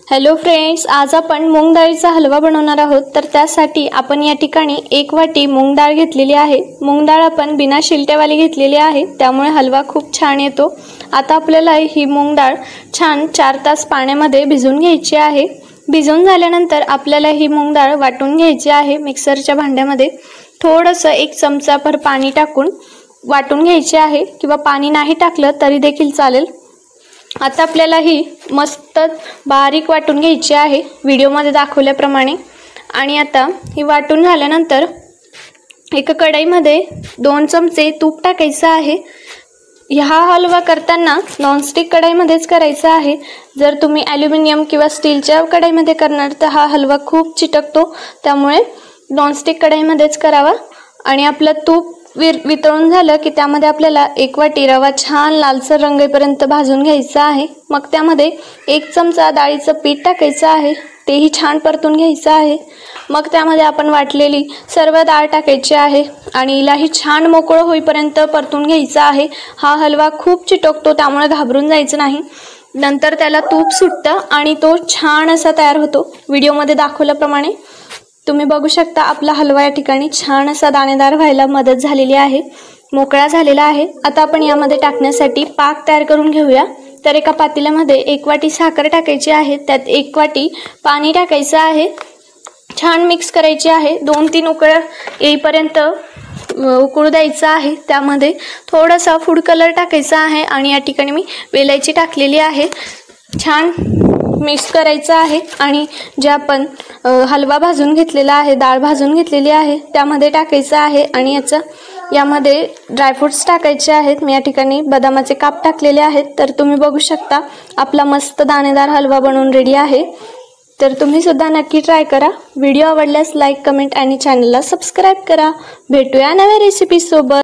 Hello friends, आज आपण मूग डाळीचा हलवा बनवणार आहोत। तर त्यासाठी आपण या ठिकाणी 1 वाटी मूग डाळ घेतलेली आहे। मूग डाळ आपण बिना शिलट्यावाली घेतलेली आहे, त्यामुळे हलवा खूप छान येतो। आता आपल्याला ही मूग डाळ छान 4 तास पाण्यामध्ये भिजवून घ्यायची आहे। भिजवून झाल्यानंतर आपल्याला ही मूग डाळ वाटून घ्यायची आहे। मिक्सरच्या भांड्यामध्ये थोडंसं 1 चमचा भर पाणी टाकून वाटून घ्यायची आहे, किंवा पाणी नाही टाकलं तरी देखील चालेल। आता आपल्याला ही मस्त बारीक वाटून घ्यायची आहे व्हिडिओमध्ये दाखवल्याप्रमाणे। आणि आता ही वाटून झाल्यानंतर एका कढईमध्ये 2 चमचे तूप टाकायचं आहे। हा हलवा करताना नॉनस्टिक कढईमध्येच करायचा आहे। जर तुम्ही ॲल्युमिनियम किंवा स्टीलच्या कढईमध्ये करणार तर हा हलवा खूप चिटकतो, त्यामुळे नॉनस्टिक कढईमध्येच करावा। आणि आपलं तूप वितळून झालं की त्यामध्ये आपल्याला 1 वाटी रवा छान लालसर रंगेपर्यंत भाजून घ्यायचा आहे। मग त्यामध्ये 1 चमचा डाळीचं पीठ टाकायचं आहे, तेही छान परतून घ्यायचं आहे। मग त्यामध्ये आपण वाटलेली सर्व डाळ टाकायची आहे आणि हिलाही छान मोकळं होईपर्यंत परतून घ्यायचं आहे। हा हलवा खूप चिटकतो, त्यामुळे घाबरून जायचं नाही। नंतर त्याला तूप सुटतं आणि तो छान असा तयार होतो। व्हिडिओमध्ये दाखवल्याप्रमाणे तुम्ही बघू शकता आपला हलवा या ठिकाणी छान असा दाणेदार व्हायला मदत झालेली आहे, मोकळा झालेला आहे। आता आपण यामध्ये टाकण्यासाठी पाक तयार करून घेऊया। तर एका पातेल्यामध्ये 1 वाटी साखर टाकायची आहे, त्यात 1 वाटी पाणी टाकायचं आहे। छान मिक्स करायची आहे। 2-3 उकळ्या येईपर्यंत उकळू द्यायचं आहे। त्यामध्ये थोडासा फूड कलर टाकायचा आहे आणि या ठिकाणी मी वेलायची टाकलेली आहे। छान मिक्स करायचं आहे आणि जे आपण हलवा भाजून घेतलेला आहे, डाळ भाजून घेतलेली आहे, त्यामध्ये टाकायचं आहे। आणि यामध्ये ड्रायफ्रुट्स टाकायचे आहेत। मी या ठिकाणी बदामाचे काप टाकलेले आहेत। तर तुम्ही बघू शकता आपला मस्त दाणेदार हलवा बनवून रेडी आहे। तर तुम्ही सुद्धा नक्की ट्राय करा। व्हिडिओ आवडल्यास लाईक, कमेंट आणि चॅनलला सबस्क्राईब करा। भेटूया नव्या रेसिपी सोबत।